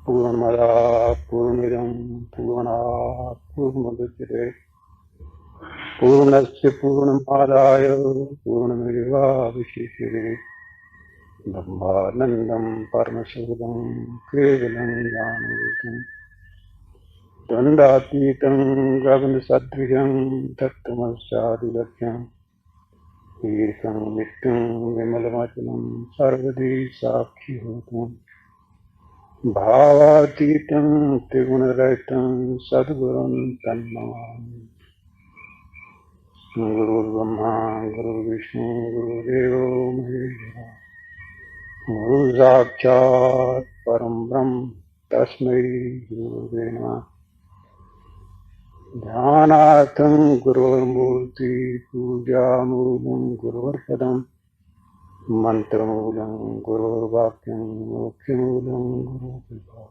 पूर्णमदा पूर्णमिदं पूर्णात् पूर्णमुदच्यते पूर्णस्य पूर्णमादाय पूर्णमेवावशिष्यते ब्रह्मानन्दं परमसुखदं केवलं ज्ञानरूपं द्वन्द्वातीतं गगनसदृशं तत्त्वमस्यादिलक्ष्यम् ईशं नित्यं विमलमचलं सर्वदी साक्षिभूतम् भावातीतं त्रिगुणरहितं सद्गुरुं तन्नमामि। गुरुर्ब्रह्मा गुरुर्विष्णु गुरुर्देवो महेश्वरः गुरुसाक्षात् परं ब्रह्म तस्मै गुरुवे नमः। ध्यानार्थं गुरुर्मूर्ति पूजामूलं गुरुर्पदम् मंत्रमूलं गुरुर्वाक्यं मोक्षमूलं गुरुकृपा।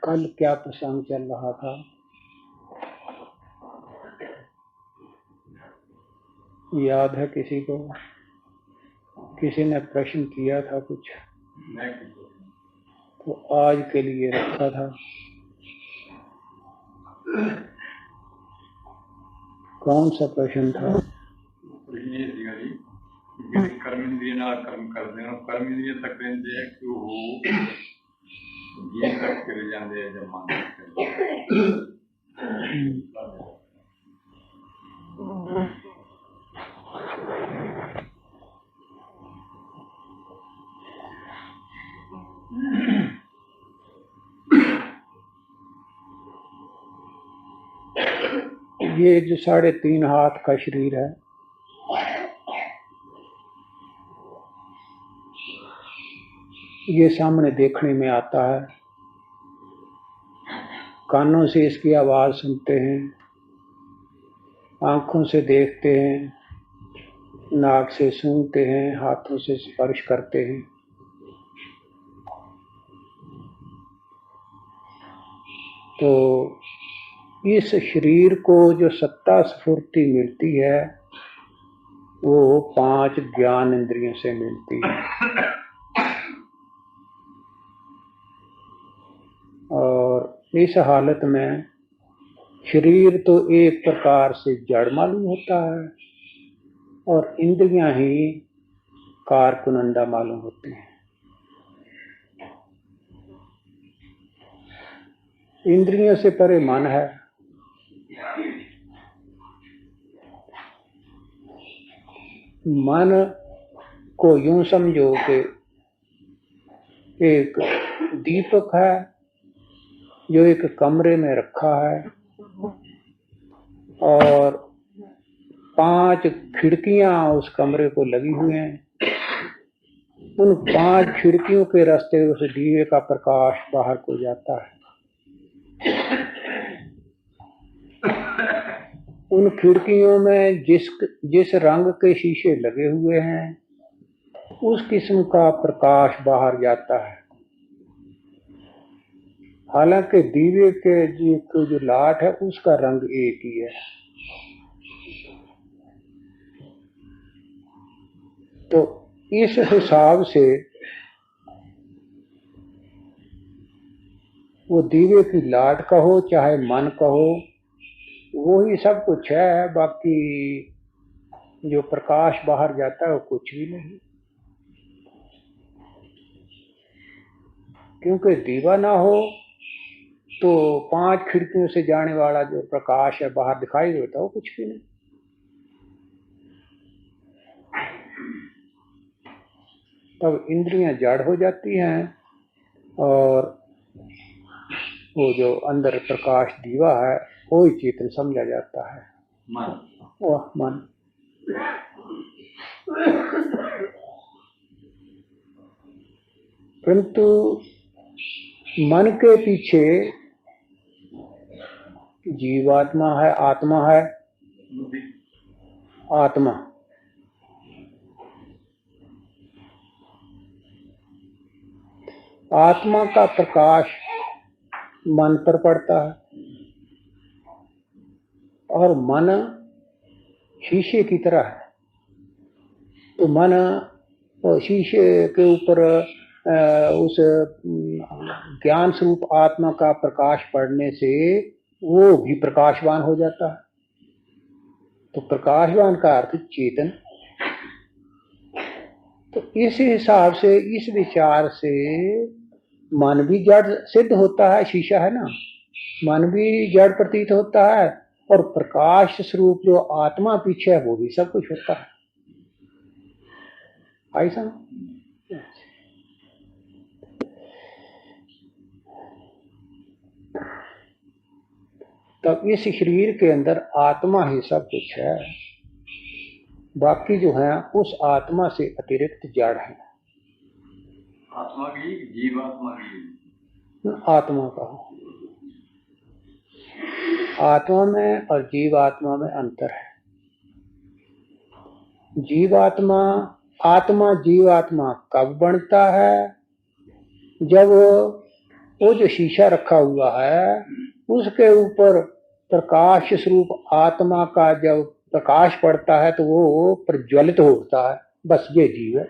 कल क्या प्रसंग चल रहा था? याद है किसी को? किसी ने प्रश्न किया था कुछ, तो आज के लिए रखा था। कौन सा प्रश्न था? कर्मेंद्रिय ना कर्म कर देना, कर्मेंद्रिय तक रेंदे क्यों हो ये तक कर जाते जब मानते ये जो 3.5 हाथ का शरीर है, ये सामने देखने में आता है, कानों से इसकी आवाज सुनते हैं, आंखों से देखते हैं, नाक से सूंघते हैं, हाथों से स्पर्श करते हैं। तो इस शरीर को जो सत्ता स्फूर्ति मिलती है वो 5 ज्ञान इंद्रियों से मिलती है। और इस हालत में शरीर तो एक प्रकार से जड़ मालूम होता है और इंद्रियां ही कारकुनंदा मालूम होती हैं। इंद्रियों से परे मन है। मन को यूं समझो कि एक दीपक है जो एक कमरे में रखा है और 5 खिड़कियां उस कमरे को लगी हुई हैं। उन 5 खिड़कियों के रास्ते उस दीवे का प्रकाश बाहर को जाता है। उन खिड़कियों में जिस रंग के शीशे लगे हुए हैं उस किस्म का प्रकाश बाहर जाता है। हालांकि दीवे के जो लाट है उसका रंग एक ही है। तो इस हिसाब से वो दीवे की लाट कहो चाहे मन कहो वो ही सब कुछ है, बाकी जो प्रकाश बाहर जाता है वो कुछ भी नहीं। क्योंकि दीवा ना हो तो 5 खिड़कियों से जाने वाला जो प्रकाश है बाहर दिखाई देता है वो कुछ भी नहीं। तब इंद्रियां जड़ हो जाती हैं और वो जो अंदर प्रकाश दीवा है वो ही चेतन समझा जाता है। वह मन। परंतु मन के पीछे जीवात्मा है, आत्मा है। आत्मा आत्मा का प्रकाश मन पर पड़ता है। और मन शीशे की तरह है। तो मन शीशे के ऊपर उस ज्ञान स्वरूप आत्मा का प्रकाश पड़ने से वो भी प्रकाशवान हो जाता है। तो प्रकाशवान का अर्थ चेतन। तो इस हिसाब से, इस विचार से मन भी जड़ सिद्ध होता है, शीशा है ना, मन भी जड़ प्रतीत होता है, और प्रकाश स्वरूप जो आत्मा पीछे है वो भी सब कुछ होता है। ऐसा तब इस शरीर के अंदर आत्मा ही सब कुछ है, बाकी जो है उस आत्मा से अतिरिक्त जड़ है। आत्मा की जीवात्मा की आत्मा का आत्मा में और जीवात्मा में अंतर है। जीवात्मा आत्मा जीवात्मा कब बनता है? जब वो जो शीशा रखा हुआ है उसके ऊपर प्रकाश स्वरूप आत्मा का जब प्रकाश पड़ता है तो वो प्रज्वलित होता है, बस ये जीव है।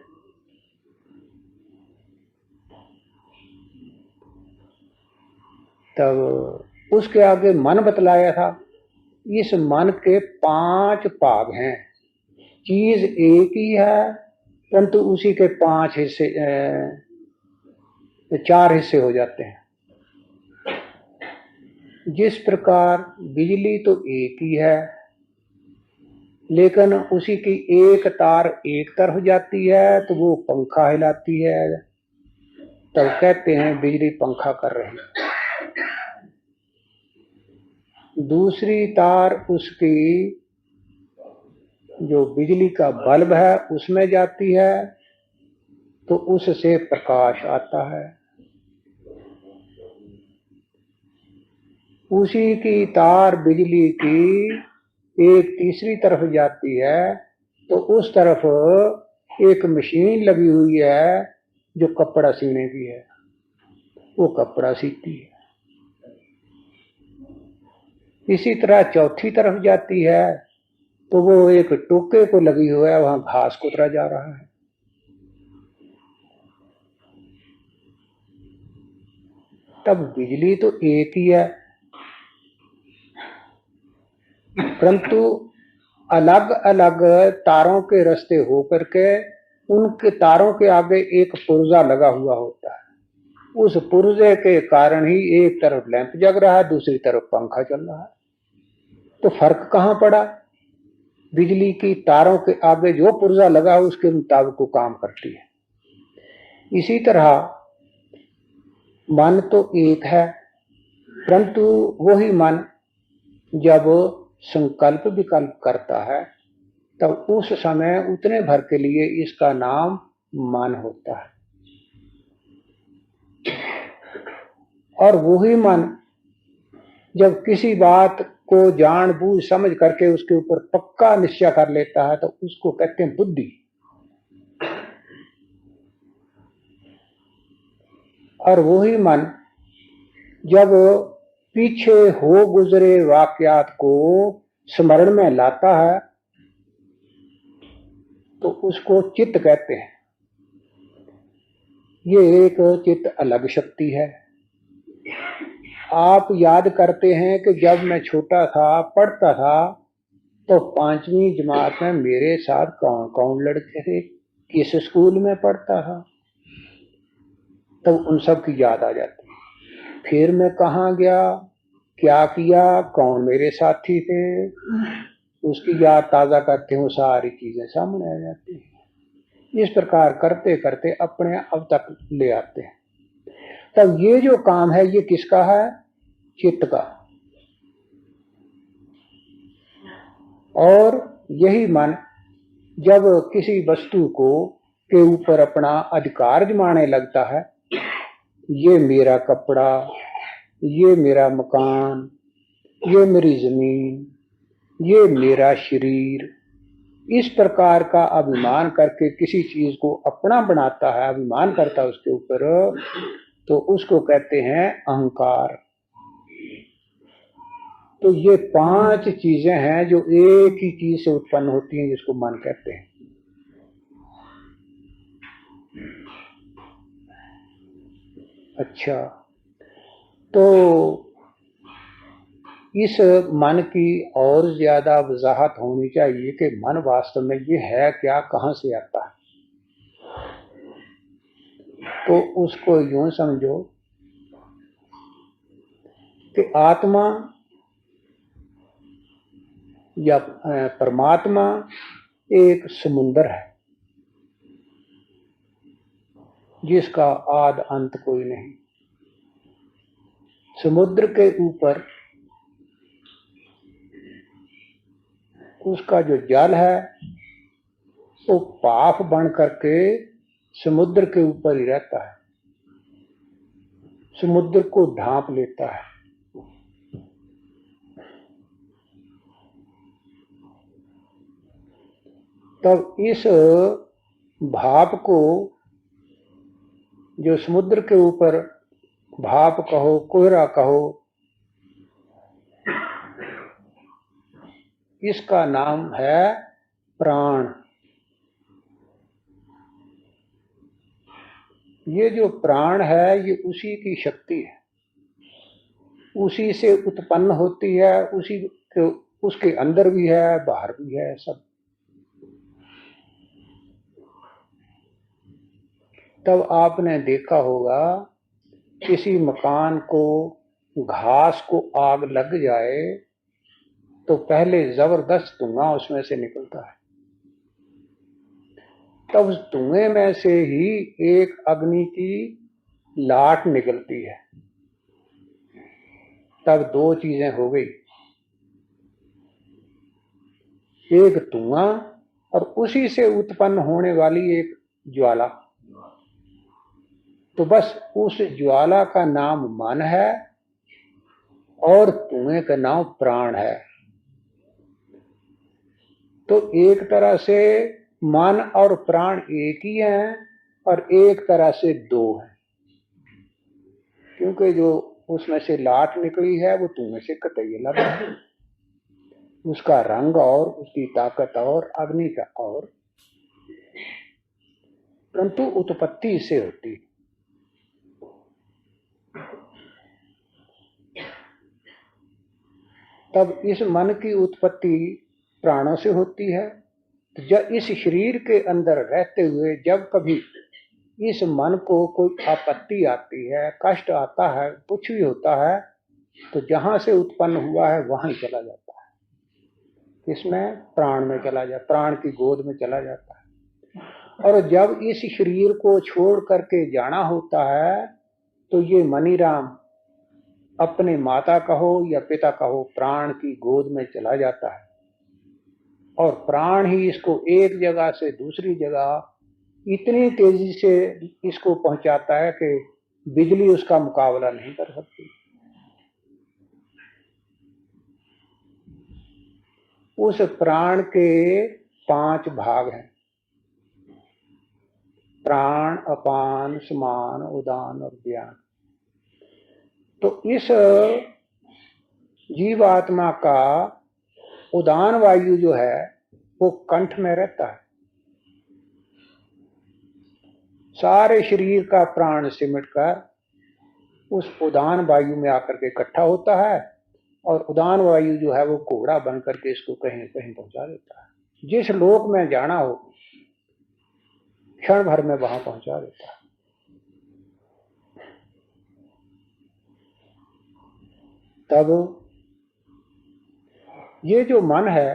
तब उसके आगे मन बतलाया था। इस मन के 5 भाग हैं। चीज एक ही है परंतु उसी के 5 हिस्से 4 हिस्से हो जाते हैं। जिस प्रकार बिजली तो एक ही है लेकिन उसी की एक तार एक तरफ हो जाती है तो वो पंखा हिलाती है, तब कहते हैं बिजली पंखा कर रही है। दूसरी तार उसकी जो बिजली का बल्ब है उसमें जाती है तो उससे प्रकाश आता है। उसी की तार बिजली की एक तीसरी तरफ जाती है तो उस तरफ एक मशीन लगी हुई है जो कपड़ा सीने की है, वो कपड़ा सीती है। इसी तरह चौथी तरफ जाती है तो वो एक टोके को लगी हुआ है, वहां घास कुतरा जा रहा है। तब बिजली तो एक ही है परंतु अलग अलग तारों के रास्ते होकर के उनके तारों के आगे एक पुर्जा लगा हुआ होता है। उस पुर्जे के कारण ही एक तरफ लैंप जग रहा है, दूसरी तरफ पंखा चल रहा है। तो फर्क कहां पड़ा? बिजली की तारों के आगे जो पुर्जा लगा है उसके मुताबिक वो काम करती है। इसी तरह मन तो एक है परंतु वही मन जब संकल्प विकल्प करता है तब उस समय उतने भर के लिए इसका नाम मन होता है। और वही मन जब किसी बात को जानबूझ समझ करके उसके ऊपर पक्का निश्चय कर लेता है तो उसको कहते हैं बुद्धि। और वही मन जब पीछे हो गुजरे वाकयात को स्मरण में लाता है तो उसको चित्त कहते हैं। ये एक चित्त अलग शक्ति है। आप याद करते हैं कि जब मैं छोटा था पढ़ता था तो 5वीं जमात में मेरे साथ कौन कौन लड़के थे, किस स्कूल में पढ़ता था, तब उन सब की याद आ जाती। फिर मैं कहाँ गया, क्या किया, कौन मेरे साथी थे, उसकी याद ताजा करते हो, सारी चीजें सामने आ जाती हैं। इस प्रकार करते करते अपने अब तक ले आते हैं। तब ये जो काम है ये किसका है? चित्त का। और यही मन जब किसी वस्तु को के ऊपर अपना अधिकार जमाने लगता है, ये मेरा कपड़ा, ये मेरा मकान, ये मेरी जमीन, ये मेरा शरीर, इस प्रकार का अभिमान करके किसी चीज को अपना बनाता है, अभिमान करता है उसके ऊपर, तो उसको कहते हैं अहंकार। तो ये 5 चीजें हैं जो एक ही चीज से उत्पन्न होती हैं, जिसको मन कहते हैं। अच्छा, तो इस मन की और ज्यादा वजाहत होनी चाहिए कि मन वास्तव में ये है क्या, कहां से आता है। तो उसको यूं समझो कि आत्मा या परमात्मा एक समुंदर है जिसका आद अंत कोई नहीं। समुद्र के ऊपर उसका जो जल है वो पाफ बन करके समुद्र के ऊपर ही रहता है, समुद्र को ढांप लेता है। तब इस भाप को, जो समुद्र के ऊपर भाप कहो, कोहरा कहो, इसका नाम है प्राण। ये जो प्राण है ये उसी की शक्ति है, उसी से उत्पन्न होती है, उसी के, उसके अंदर भी है, बाहर भी है, सब। तब आपने देखा होगा किसी मकान को, घास को आग लग जाए तो पहले जबरदस्त धुआं उसमें से निकलता है, तब उस धुएं में से ही एक अग्नि की लाट निकलती है। तब 2 चीजें हो गई, एक धुआं और उसी से उत्पन्न होने वाली एक ज्वाला। तो बस उस ज्वाला का नाम मन है और धुएं का नाम प्राण है। तो एक तरह से मन और प्राण एक ही हैं और एक तरह से 2 हैं, क्योंकि जो उसमें से लाट निकली है वो धुएं से कतई अलग है, उसका रंग और उसकी ताकत और अग्नि का और, परंतु उत्पत्ति इससे होती है। तब इस मन की उत्पत्ति प्राणों से होती है। तो जब इस शरीर के अंदर रहते हुए जब कभी इस मन को कोई आपत्ति आती है, कष्ट आता है, कुछ भी होता है, तो जहां से उत्पन्न हुआ है वहां ही चला जाता है, इसमें प्राण में चला जाता, प्राण की गोद में चला जाता है। और जब इस शरीर को छोड़ करके जाना होता है तो ये मनीराम अपने माता कहो या पिता कहो, प्राण की गोद में चला जाता है और प्राण ही इसको एक जगह से दूसरी जगह इतनी तेजी से इसको पहुंचाता है कि बिजली उसका मुकाबला नहीं कर सकती। उस प्राण के 5 भाग हैं, प्राण, अपान, समान, उदान और व्यान। तो इस जीवात्मा का उदान वायु जो है वो कंठ में रहता है, सारे शरीर का प्राण सिमटकर उस उदान वायु में आकर के इकट्ठा होता है और उदान वायु जो है वो घोड़ा बन करके इसको कहीं कहीं पहुंचा देता है। जिस लोक में जाना हो क्षण भर में वहां पहुंचा देता है। तब ये जो मन है,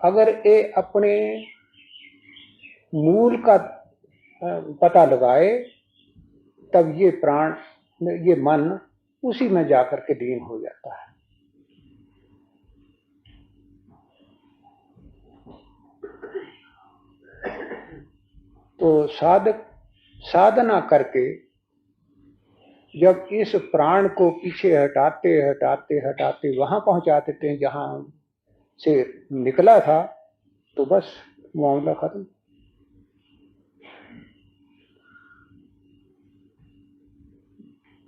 अगर ये अपने मूल का पता लगाए तब ये प्राण, ये मन उसी में जाकर के लीन हो जाता है। तो साधक साधना करके जब इस प्राण को पीछे हटाते हटाते हटाते वहां पहुंचा देते हैं जहां से निकला था, तो बस मामला खत्म।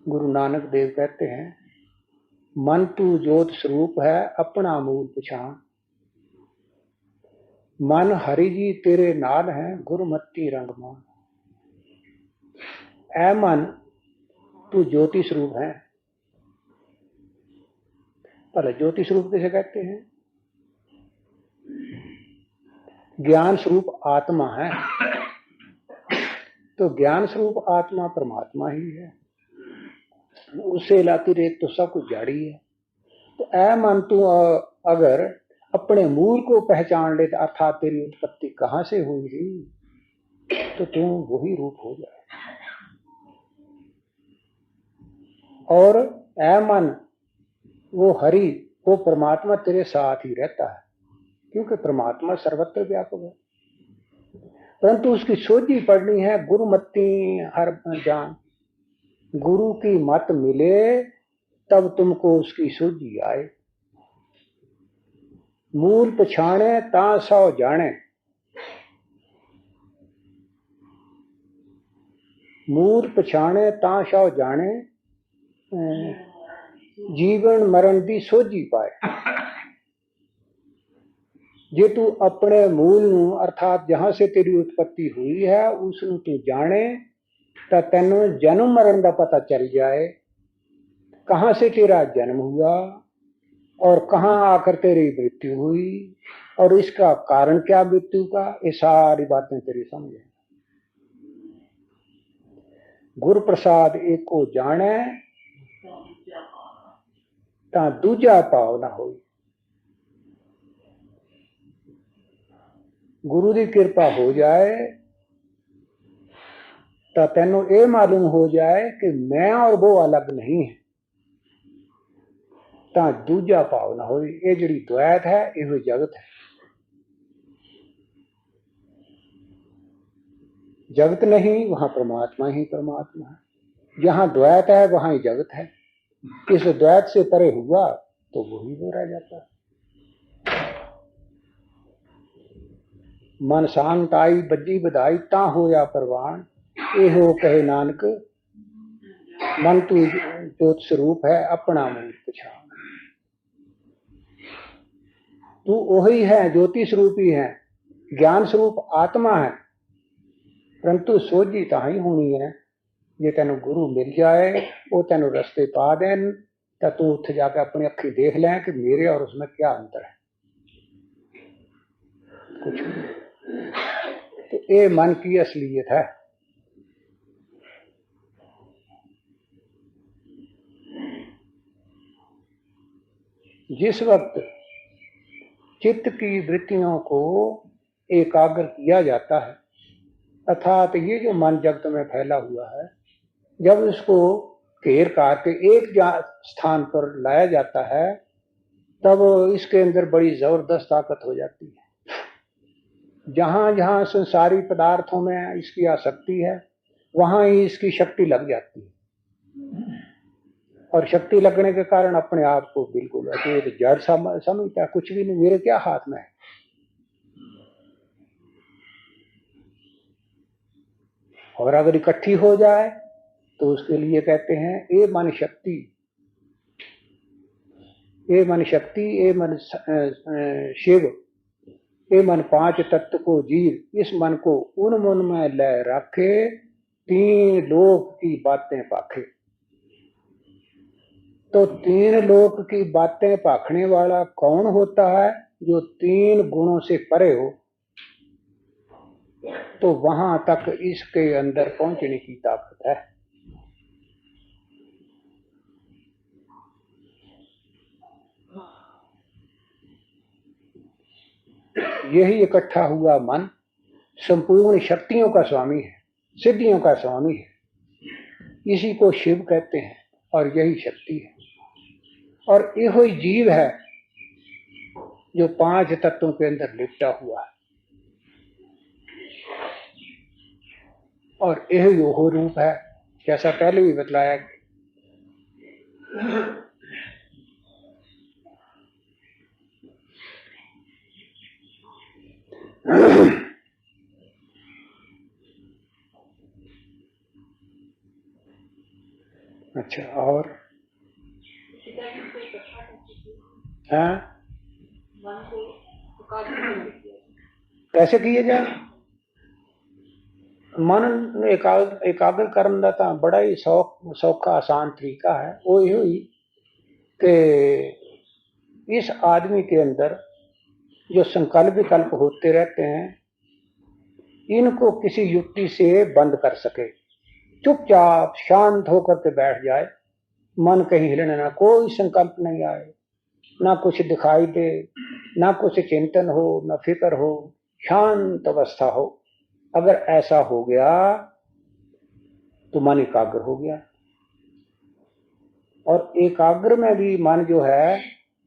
गुरु नानक देव कहते हैं, मन तू ज्योत स्वरूप है अपना मूल पछान। मन हरि जी तेरे नाल है गुरमति रंग मान। ऐ मन तू ज्योति स्वरूप है। पहले ज्योति स्वरूप कैसे कहते हैं? ज्ञान स्वरूप आत्मा है, तो ज्ञान स्वरूप आत्मा परमात्मा ही है, उससे अतिरिक्त तो सब कुछ जाड़ी है। तो ऐ मन तू अगर अपने मूल को पहचान ले, अर्थात तेरी उत्पत्ति कहां से हुई थी, तो तू वही रूप हो जाए। और ऐ मन, वो हरि, वो परमात्मा तेरे साथ ही रहता है, क्योंकि परमात्मा सर्वत्र व्यापक है। परंतु उसकी सोझी पड़नी है गुरुमति हर जान। गुरु की मत मिले तब तुमको उसकी सोझी आए। मूल पछाणे ता सौ जाने। मूल पछाणे ता सौ जाने, जीवन मरण दी सोझी पाए। जे तू अपने मूल अर्थात जहां से तेरी उत्पत्ति हुई है उसनू तू जाने, तो तेनों जन्म मरण का पता चल जाए, कहां से तेरा जन्म हुआ और कहां आकर तेरी मृत्यु हुई और इसका कारण क्या मृत्यु का, ये सारी बातें तेरी समझे। गुरु प्रसाद एक को जाने ता दूजा पाव ना हो। गुरु की कृपा हो जाए तो तेनों ये मालूम हो जाए कि मैं और वो अलग नहीं है, ता दूजा भाव ना हो। ये जी द्वैत है, यो जगत है। जगत नहीं, वहां परमात्मा ही परमात्मा है। जहां द्वैत है वहां ही जगत है। इस द्वैत से परे हुआ तो वही वो रह जाता है। मन शांत आई बज्जी बधाई ता होया परवान। ए हो कहे नानक, मन तू ज्योत स्वरूप है अपना मूल पछान। तू वही है, ज्योति स्वरूप ही है, ज्ञान स्वरूप आत्मा है, परंतु सोझी ताही होनी है जे तेन गुरु मिल जाए, वो तेन रस्ते पा देन, तो तू उठ जाकर अपनी अखी देख लें कि मेरे और उसमें क्या अंतर है। कुछ नहीं। तो ये मन की असलियत है। जिस वक्त चित्त की वृत्तियों को एकाग्र किया जाता है, अर्थात ये जो मन जगत में फैला हुआ है, जब उसको घेर करके एक स्थान पर लाया जाता है, तब इसके अंदर बड़ी जबरदस्त ताकत हो जाती है। जहां जहां संसारी पदार्थों में इसकी आसक्ति है, वहां ही इसकी शक्ति लग जाती है, और शक्ति लगने के कारण अपने आप को बिल्कुल अचेत जड़ समझता है, कुछ भी नहीं, मेरे क्या हाथ में है। और अगर इकट्ठी हो जाए तो उसके लिए कहते हैं ए मन शक्ति, ए मन शक्ति, ए मन शिव, ए मन पांच तत्व को जीव। इस मन को उन मन में ले रखे, तीन लोक की बातें पाखे। तो तीन लोक की बातें पाखने वाला कौन होता है? जो तीन गुणों से परे हो, तो वहां तक इसके अंदर पहुंचने की ताकत है। यही इकट्ठा हुआ मन संपूर्ण शक्तियों का स्वामी है, सिद्धियों का स्वामी है। इसी को शिव कहते हैं और यही शक्ति है। और यही जीव है जो पांच तत्वों के अंदर लिपटा हुआ है, और यही वो रूप है, जैसा पहले भी बतलाया। अच्छा, और हाँ कैसे किए जाए? मन एकाग्र करने का तो बड़ा ही सौखा आसान तरीका है। वो ही हुई कि इस आदमी के अंदर जो संकल्प विकल्प होते रहते हैं, इनको किसी युक्ति से बंद कर सके। चुपचाप शांत होकर के बैठ जाए, मन कहीं हिलने ना, कोई संकल्प नहीं आए, ना कुछ दिखाई दे, ना कुछ चिंतन हो, ना फिक्र हो, शांत अवस्था हो। अगर ऐसा हो गया तो मन एकाग्र हो गया। और एकाग्र में भी मन जो है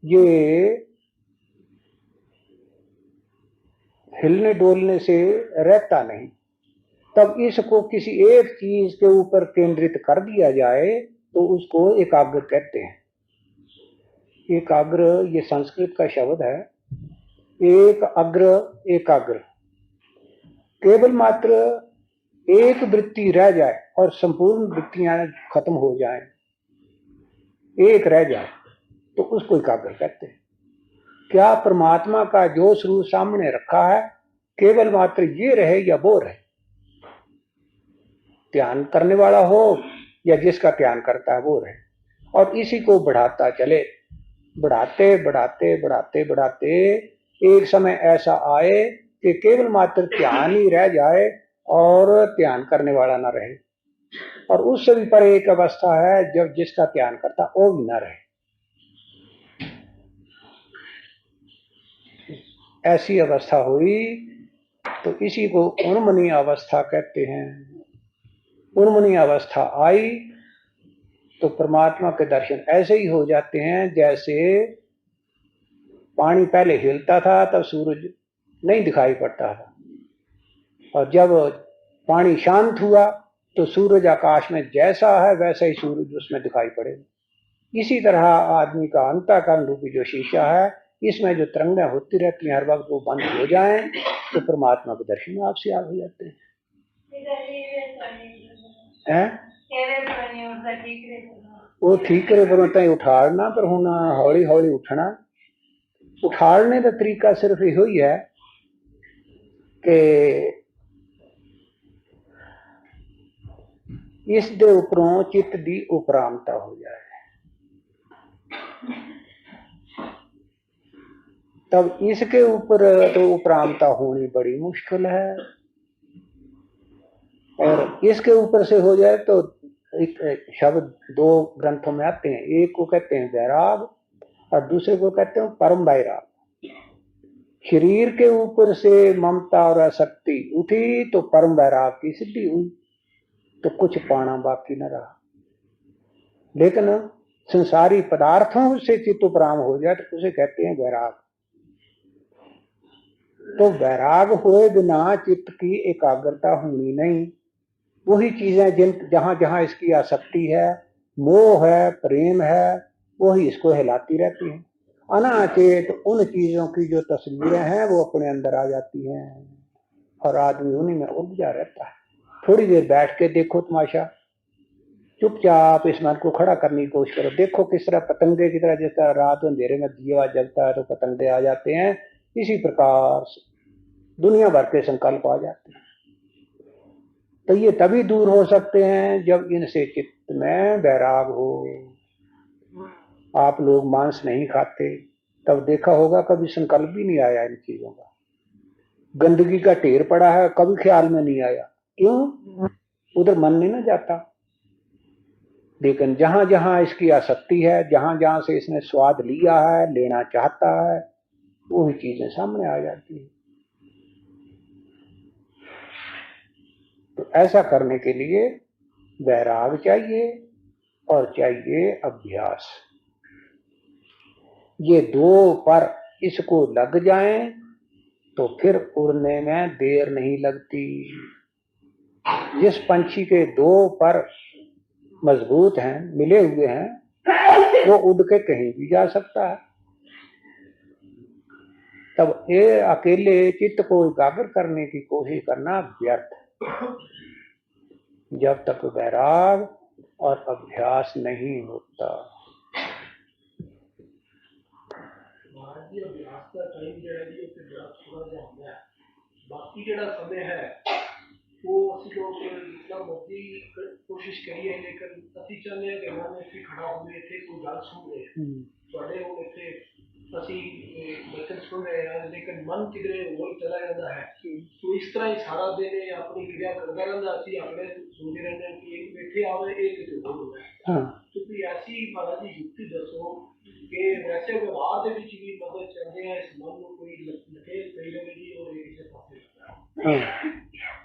ये हिलने डोलने से रहता नहीं। तब इसको किसी एक चीज के ऊपर केंद्रित कर दिया जाए तो उसको एकाग्र कहते हैं। एकाग्र ये संस्कृत का शब्द है। एक अग्र, एकाग्र, केवल मात्र एक वृत्ति रह जाए और संपूर्ण वृत्तियां खत्म हो जाएं, एक रह जाए तो उसको एकाग्र कहते हैं। क्या परमात्मा का जो स्वरूप सामने रखा है केवल मात्र ये रहे या वो रहे, ध्यान करने वाला हो या जिसका ध्यान करता है वो रहे, और इसी को बढ़ाता चले। बढ़ाते बढ़ाते बढ़ाते बढ़ाते एक समय ऐसा आए कि केवल मात्र ध्यान ही रह जाए और ध्यान करने वाला ना रहे। और उससे भी पर एक अवस्था है जब जिसका ध्यान करता वो भी ना रहे। ऐसी अवस्था हुई तो इसी को उन्मनी अवस्था कहते हैं। उन्मनी अवस्था आई तो परमात्मा के दर्शन ऐसे ही हो जाते हैं जैसे पानी पहले हिलता था तब सूरज नहीं दिखाई पड़ता था, और जब पानी शांत हुआ तो सूरज आकाश में जैसा है वैसा ही सूरज उसमें दिखाई पड़ेगा। इसी तरह आदमी का अंतःकरण रूपी जो शीशा है, इसमें जो तरंगें होती रहती हैं, हर वक्त वो बंद हो जाएं तो परमात्मा के दर्शन आपसे आप हो जाते हैं। वो ठीक करे पर उठाड़ना पर होना, हौली हौली उठना। उठाड़ने का तरीका सिर्फ यो ही है कि इस दे उपरों चित्त दी उपरामता हो जाए, तब इसके ऊपर तो उपरामता होनी बड़ी मुश्किल है। और इसके ऊपर से हो जाए तो एक शब्द दो ग्रंथों में आते हैं, एक को कहते हैं वैराग और दूसरे को कहते हैं परम वैराग। शरीर के ऊपर से ममता और आसक्ति उठी तो परम वैराग की सिद्धि हुई, तो कुछ पाना बाकी न रहा। लेकिन संसारी पदार्थों से चित्त उपराम हो जाए तो उसे कहते हैं वैराग। तो वैराग हुए बिना चित्त की एकाग्रता होनी नहीं। वही चीजें जहां जहां इसकी आसक्ति है, मोह है, प्रेम है, वही इसको हिलाती रहती है। अनाचेत उन चीजों की जो तस्वीरें हैं वो अपने अंदर आ जाती हैं और आदमी उन्हीं में उलझा रहता है। थोड़ी देर बैठ के देखो तमाशा, चुपचाप इस मन को खड़ा करने की कोशिश करो। देखो किस तरह पतंगे की तरह, जिस तरह रात अंधेरे में दिया जलता है तो पतंगे आ जाते हैं, इसी प्रकार दुनिया भर के संकल्प आ जाते हैं। तो ये तभी दूर हो सकते हैं जब इनसे चित्त में वैराग हो। आप लोग मांस नहीं खाते, तब देखा होगा कभी संकल्प भी नहीं आया इन चीजों का। गंदगी का ढेर पड़ा है, कभी ख्याल में नहीं आया, क्यों? उधर मन नहीं ना जाता। लेकिन जहां जहां इसकी आसक्ति है, जहां जहां से इसने स्वाद लिया है, लेना चाहता है, वही चीजें सामने आ जाती है। तो ऐसा करने के लिए वैराग चाहिए और चाहिए अभ्यास। ये दो पर इसको लग जाएं तो फिर उड़ने में देर नहीं लगती। जिस पंछी के दो पर मजबूत हैं, मिले हुए हैं, वो उड़ के कहीं भी जा सकता है। तब ये अकेले चित्त को एकाग्र करने की कोशिश करना व्यर्थ। जब तक वैराग और अभ्यास नहीं होता। महाराज जी अभ्यास का टाइम जो है जी उससे बड़ा थोड़ा सा होता है, बाकी जो समय है वो असं लोग जितना मर्जी कोशिश करिए, लेकिन असं चाहते हैं कि हम इतने खड़ा होंगे, इतने कोई गल सुन रहे थोड़े हम इतने असं बचन सुन रहे हैं, लेकिन मन किधरे वही चला जाता है। तो इस तरह ही सारा दिन अपनी क्रिया करता रहता, असं अपने सुनते रहते हैं कि एक बैठे आवे एक किसी हो गया। तो कोई ऐसी महाराज जी युक्ति दसो कि वैसे व्यवहार के भी मतलब चलते हैं, इस मन को कोई नकेल पई रहे जी और एक किसी पासे लगता है।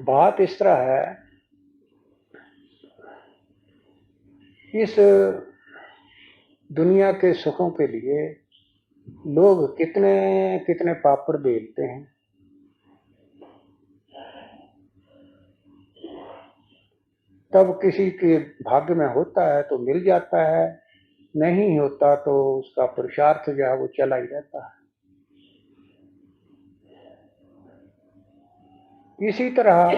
बात इस तरह है, इस दुनिया के सुखों के लिए लोग कितने कितने पापड़ बेलते हैं। तब किसी के भाग्य में होता है तो मिल जाता है, नहीं होता तो उसका पुरुषार्थ जो है वो चला ही रहता है। इसी तरह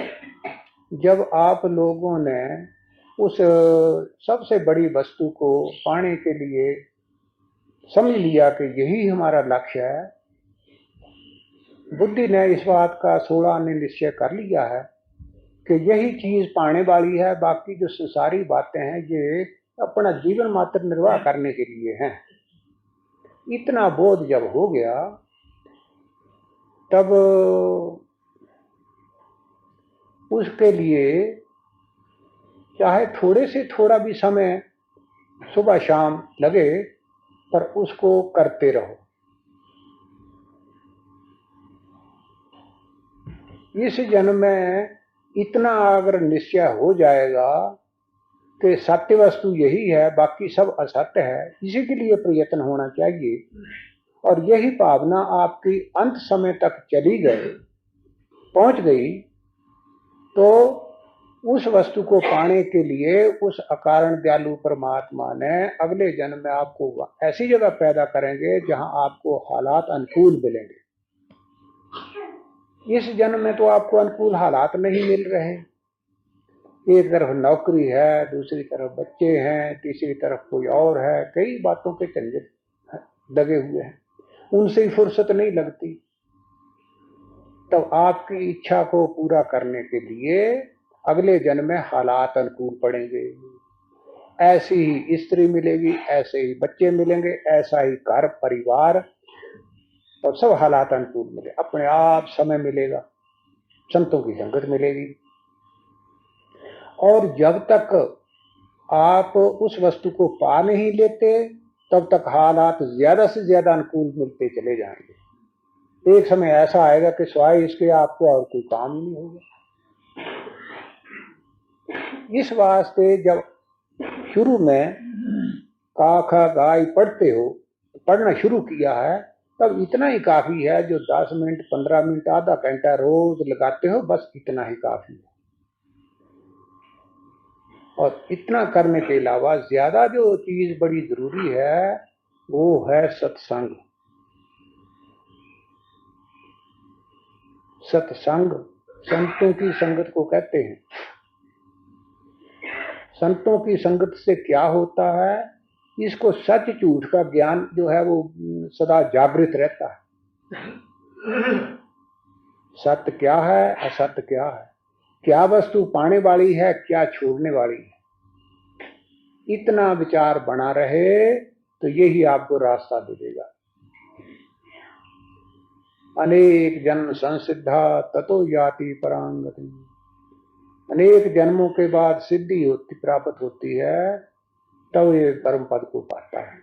जब आप लोगों ने उस सबसे बड़ी वस्तु को पाने के लिए समझ लिया कि यही हमारा लक्ष्य है, बुद्धि ने इस बात का 16 ने निश्चय कर लिया है कि यही चीज पाने वाली है, बाकी जो संसारी बातें हैं ये अपना जीवन मात्र निर्वाह करने के लिए हैं। इतना बोध जब हो गया तब उसके लिए चाहे थोड़े से थोड़ा भी समय सुबह शाम लगे, पर उसको करते रहो। इस जन्म में इतना अगर निश्चय हो जाएगा कि सत्य वस्तु यही है, बाकी सब असत्य है, इसी के लिए प्रयत्न होना चाहिए। और यही भावना आपकी अंत समय तक चली गई, पहुंच गई, तो उस वस्तु को पाने के लिए उस अकारण दयालु परमात्मा ने अगले जन्म में आपको ऐसी जगह पैदा करेंगे जहां आपको हालात अनुकूल मिलेंगे। इस जन्म में तो आपको अनुकूल हालात नहीं मिल रहे। एक तरफ नौकरी है, दूसरी तरफ बच्चे हैं, तीसरी तरफ कोई और है, कई बातों के झंझट लगे हुए हैं, उनसे ही फुर्सत नहीं लगती। तब आपकी इच्छा को पूरा करने के लिए अगले जन्म में हालात अनुकूल पड़ेंगे। ऐसी ही स्त्री मिलेगी, ऐसे ही बच्चे मिलेंगे, ऐसा ही घर परिवार और सब हालात अनुकूल मिले, अपने आप समय मिलेगा, संतों की संगत मिलेगी। और जब तक आप उस वस्तु को पा नहीं लेते तब तक हालात ज्यादा से ज्यादा अनुकूल मिलते चले जाएंगे। एक समय ऐसा आएगा कि सिवाय इसके आपको और कोई काम ही नहीं होगा। इस वास्ते जब शुरू में का खा गाय पढ़ते हो, पढ़ना शुरू किया है, तब इतना ही काफी है। जो 10 मिनट 15 मिनट आधा घंटा रोज लगाते हो, बस इतना ही काफी है। और इतना करने के अलावा ज्यादा जो चीज बड़ी जरूरी है वो है सत्संग। सत्संग संतों की संगत को कहते हैं। संतों की संगत से क्या होता है, इसको सच झूठ का ज्ञान जो है वो सदा जागृत रहता है। सत्य क्या है, असत्य क्या है, क्या वस्तु पाने वाली है, क्या छोड़ने वाली है, इतना विचार बना रहे तो यही आपको रास्ता मिलेगा। अनेक जन्म संसिद्धा ततो याति परांगति। अनेक जन्मों के बाद सिद्धि होती प्राप्त होती है, तब ये परम पद को पाता है।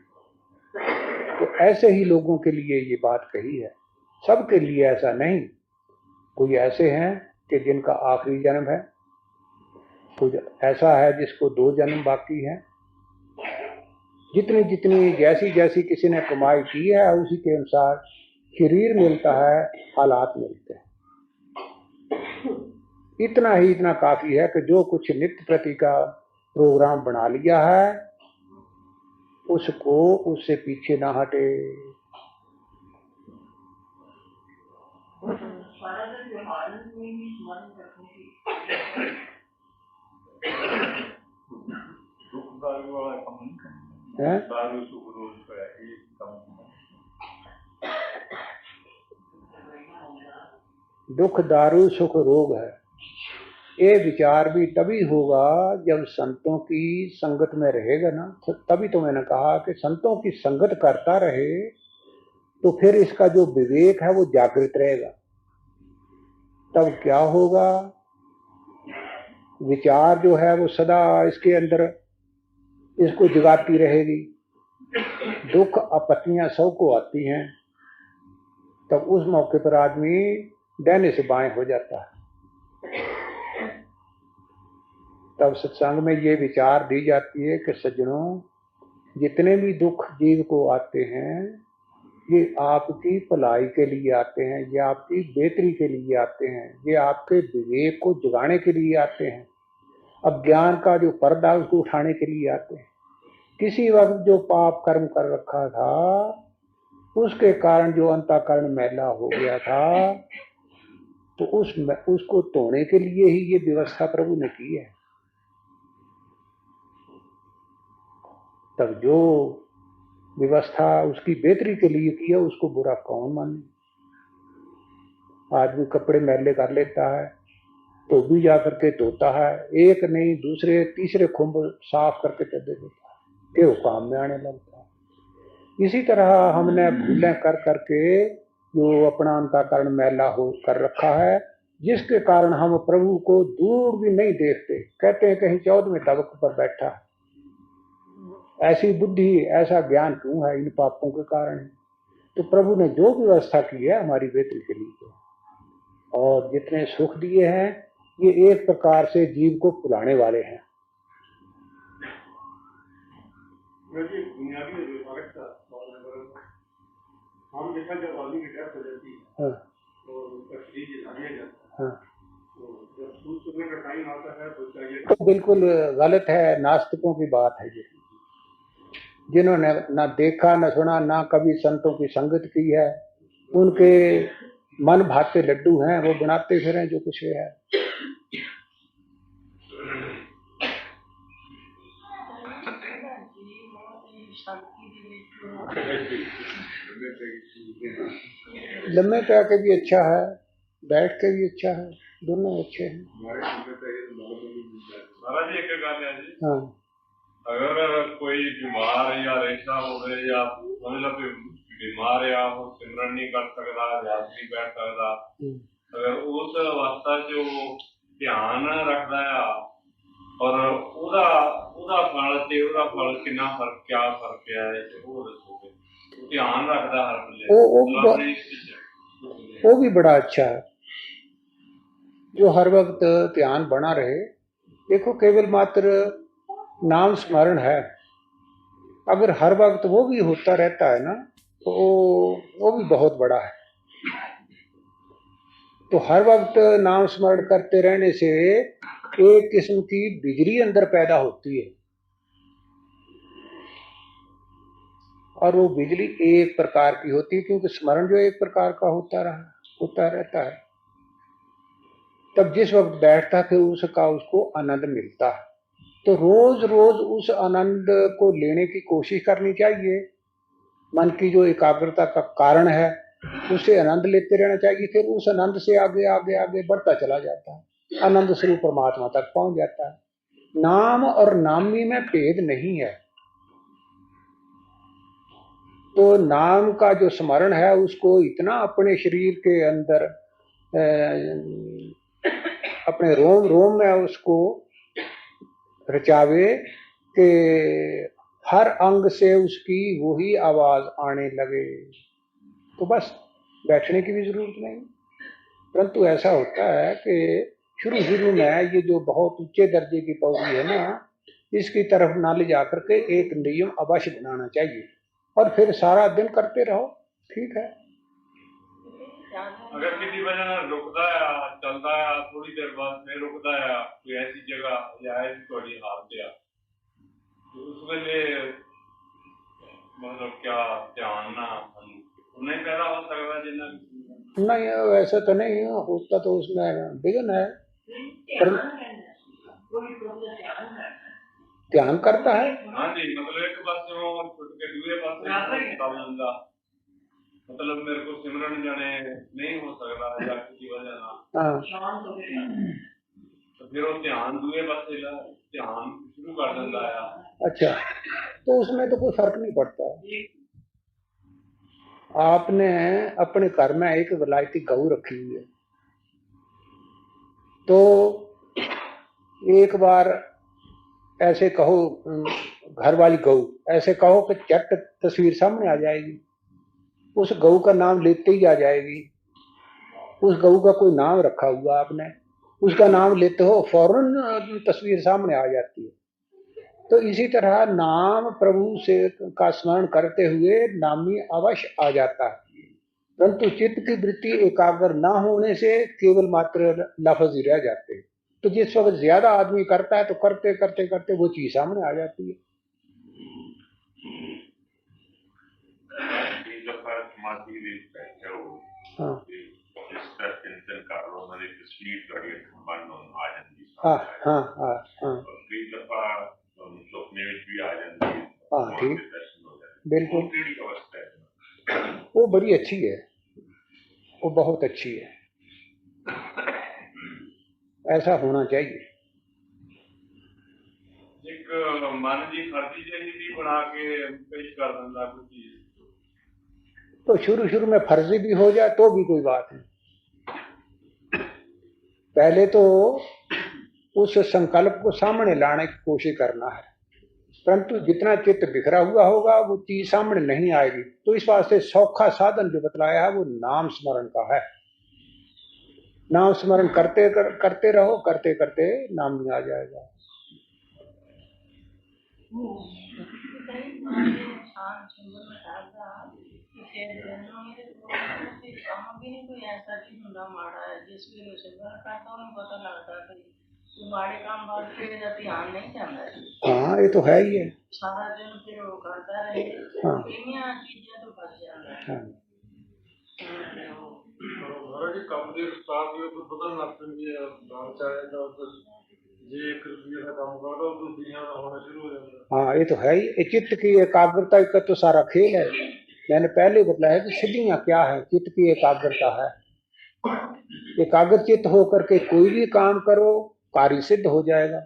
तो ऐसे ही लोगों के लिए ये बात कही है, सबके लिए ऐसा नहीं। कोई ऐसे हैं कि जिनका आखिरी जन्म है, कोई ऐसा है जिसको 2 जन्म बाकी है। जितनी जितनी जैसी जैसी किसी ने कमाई की है उसी के अनुसार शरीर मिलता है, हालात मिलते हैं। इतना काफी है कि जो कुछ नित्य प्रति का प्रोग्राम बना लिया है उसको उससे पीछे ना हटे। दुख दारू वाला काम नहीं करना हैं? दारू सुख रोज का एक काम दुख दारू सुख रोग है। ये विचार भी तभी होगा जब संतों की संगत में रहेगा ना, तभी तो मैंने कहा कि संतों की संगत करता रहे तो फिर इसका जो विवेक है वो जागृत रहेगा। तब क्या होगा, विचार जो है वो सदा इसके अंदर इसको जगाती रहेगी। दुख आपत्तियां सबको आती हैं, तब उस मौके पर आदमी दाहिने से बाएं हो जाता है। तब सत्संग में ये विचार दी जाती है कि सज्जनों, जितने भी दुख जीव को आते हैं ये आपकी भलाई के लिए आते हैं, ये आपकी बेहतरी के लिए आते हैं, ये आपके विवेक को जगाने के लिए आते हैं, अज्ञान का जो पर्दा उसको उठाने के लिए आते हैं। किसी वक्त जो पाप कर्म कर रखा था उसके कारण जो अंतःकरण मैला हो गया था तो उसको तोड़ने के लिए ही ये व्यवस्था प्रभु ने की है। तब जो व्यवस्था उसकी बेहतरी के लिए की है उसको बुरा कौन माने। आदमी कपड़े मैले कर लेता है तो भी जाकर के धोता है, एक नहीं दूसरे तीसरे खुंब साफ करके दे देता है, फिर वो काम में आने लगता है। इसी तरह हमने भूलें कर करके जो अपना अंतःकरण मैला हो कर रखा है, जिसके कारण हम प्रभु को दूर भी नहीं देखते, कहते हैं कहीं 14वें तबक पर बैठा है। ऐसी बुद्धि ऐसा ज्ञान क्यों है? इन पापों के कारण। तो प्रभु ने जो व्यवस्था की है हमारी बेहतरी के लिए, और जितने सुख दिए हैं ये एक प्रकार से जीव को भुलाने वाले हैं। हम देखा जब आदमी की डेथ हो जाती है तो उसका शरीर जला दिया जाता है, तो जब सूद चुगने का टाइम आता है तो बिल्कुल गलत है, नास्तिकों की बात है ये, जिन्होंने ना देखा ना सुना ना कभी संतों की संगत की है, उनके मन भाते लड्डू हैं, वो बनाते फिरें जो कुछ है। लम्बे पे आके भी अच्छा है, बैठ के भी अच्छा है, दोनों अच्छे हैं। महाराज एक गल है जी, हाँ, अगर कोई बीमार या ऐसा हो या मतलब बीमार या वो सिमरन नहीं कर सकता, ध्यान नहीं बैठ सकता, अगर उस अवस्था च ध्यान रखता है और ਉਹਦਾ ਫਲ ਤੇ ਉਹਦਾ ਫਲ ਕਿੰਨਾ ਫਰਕ, क्या फर्क है वो दसोगे? ध्यान रखता हर ਵੇਲੇ वो भी बड़ा अच्छा है जो हर वक्त ध्यान बना रहे। देखो केवल मात्र नाम स्मरण है, अगर हर वक्त वो भी होता रहता है ना तो वो भी बहुत बड़ा है। तो हर वक्त नाम स्मरण करते रहने से एक किस्म की बिजली अंदर पैदा होती है, और वो बिजली एक प्रकार की होती है क्योंकि स्मरण जो एक प्रकार का होता रहता है। तब जिस वक्त बैठता है फिर उसका उसको आनंद मिलता है, तो रोज रोज उस आनंद को लेने की कोशिश करनी चाहिए। मन की जो एकाग्रता का कारण है उससे आनंद लेते रहना चाहिए, फिर उस आनंद से आगे आगे आगे बढ़ता चला जाता है, आनंद स्वरूप परमात्मा तक पहुंच जाता है। नाम और नामी में भेद नहीं है, तो नाम का जो स्मरण है उसको इतना अपने शरीर के अंदर अपने रोम रोम में उसको रचावे कि हर अंग से उसकी वही आवाज आने लगे, तो बस बैठने की भी जरूरत नहीं। परंतु ऐसा होता है कि शुरू में ये जो बहुत ऊंचे दर्जे की पौड़ी है ना, इसकी तरफ ना ले जाकर के एक नियम अवश्य बनाना चाहिए और फिर सारा दिन करते रहो, ठीक है। अगर किसी वजह से रुकता है चलता है थोड़ी देर बाद फिर रुकता है कोई ऐसी जगह या ऐसी थोड़ी हालत है तो उस वेले मतलब क्या ध्यान ना नहीं पैदा हो सकता जिन्ना नहीं वैसे तो नहीं होता, तो उसमें विघ्न है, पर ध्यान करता है। हाँ जी, मतलब एक पास छुट के दूसरे पास मतलब मेरे को सिमरन जाने नहीं हो सकता या किसी वजह ना, हाँ तो फिर वो ध्यान दूसरे पास ध्यान शुरू कर देता है। अच्छा, तो उसमें तो कोई फर्क नहीं पड़ता। आपने अपने घर में एक विलायती गऊ रखी हुई है, तो एक बार ऐसे कहो घर वाली गऊ, ऐसे कहो कि झट तस्वीर सामने आ जाएगी, उस गऊ का नाम लेते ही आ जाएगी। उस गऊ का कोई नाम रखा हुआ आपने, उसका नाम लेते हो फौरन तस्वीर सामने आ जाती है। तो इसी तरह नाम प्रभु से का स्मरण करते हुए नामी अवश्य आ जाता है, परंतु चित्त की वृत्ति एकाग्र न होने से केवल मात्र लफ्ज ही रह जाते हैं। तो जिस वक्त ज्यादा आदमी करता है तो करते करते करते वो चीज सामने आ जाती है। हाँ हाँ हाँ हाँ हाँ हाँ ठीक, बिल्कुल, वो बड़ी अच्छी है, वो बहुत अच्छी है, ऐसा होना चाहिए। एक मान जी फर्जी जैसी बना के पेश कर देता कुछ चीज, तो शुरू में फर्जी भी हो जाए तो भी कोई बात नहीं, पहले तो उस संकल्प को सामने लाने की कोशिश करना है, परंतु जितना चित्त बिखरा हुआ होगा वो चीज सामने नहीं आएगी। तो इस वास्ते सौखा साधन जो बतलाया है वो नाम स्मरण का है। नाम स्मरण करते रहो, करते करते नाम नहीं आ जाएगा। हाँ ये तो है ही है। सारा दिन फिर वो करता रहे। हाँ चीजें तो बच जाता है। हाँ ये तो है ही, चित्त की एकाग्रता का तो सारा खेल है। मैंने पहले बताया कि सिद्धियां क्या है, चित्त की एकाग्रता है। एकाग्र चित्त होकर के कोई भी काम करो कार्य सिद्ध हो जाएगा,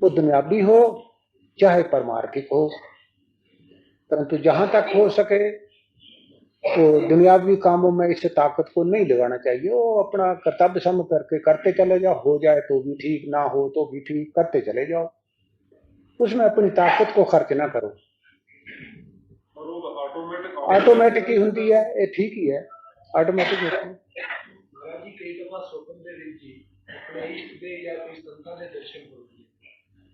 वो दुनियावी हो चाहे परमार्थिक हो। परंतु जहां तक हो सके तो दुनियावी कामों में इस ताकत को नहीं लगाना चाहिए। वो अपना कर्तव्य समझ करके करते चले जाओ, हो जाए तो भी ठीक, ना हो तो भी ठीक, करते चले जाओ, उसमें अपनी ताकत को खर्च ना करो। ऑटोमेटिक ही होती है, ये ठीक ही है, ऑटोमेटिक होती है। महाराज जी कई दफा स्वतंत्र देव जी अपने इष्ट देव या कोई संतान ने दर्शन कर दिए,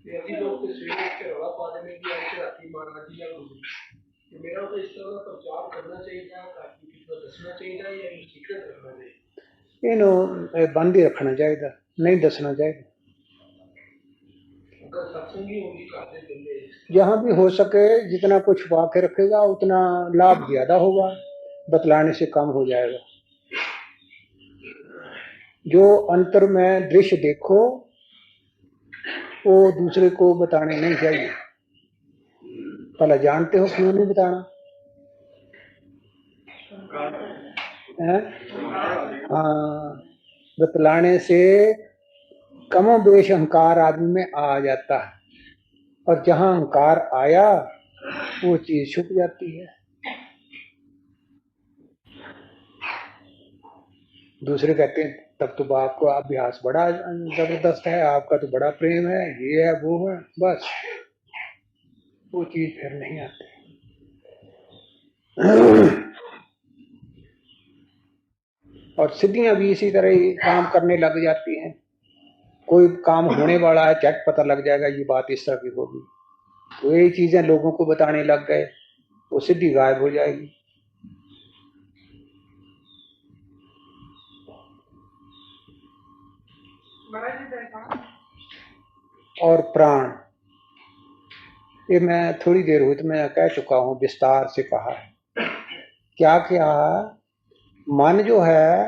यदि लोग तो सवेरे के रवा पाने में भी ऐसे राखी महाराज जी या गुरु जी, मेरा तो इस तरह प्रचार करना चाहिए ताकि कितना दसना चाहिए या सीक्रेट रखना चाहिए, इन्हों बंद ही रखना चाहिए, नहीं दसना चाहिए। अगर सत्संगी होगी काफी बंदे जहां भी हो सके जितना कुछ छुपा के रखेगा उतना लाभ ज्यादा होगा, बतलाने से कम हो जाएगा। जो अंतर में दृश्य देखो वो दूसरे को बताने नहीं चाहिए। पहले जानते हो क्यों नहीं बताना है? हाँ, बतलाने से कमो बेश अहंकार आदमी में आ जाता है, और जहां अहंकार आया वो चीज छुप जाती है। दूसरे कहते हैं तब तो बाप को अभ्यास बड़ा जबरदस्त है, आपका तो बड़ा प्रेम है, ये है वो है, बस वो चीज फिर नहीं आती। और सिद्धियां भी इसी तरह ही काम करने लग जाती हैं। कोई काम होने वाला है, झट पता लग जाएगा ये बात इस तरह की होगी, तो यही चीजें लोगों को बताने लग गए, वो सिद्धि गायब हो जाएगी। और प्राण, ये मैं थोड़ी देर हुई तो मैं कह चुका हूं, विस्तार से कहा है। क्या क्या मन जो है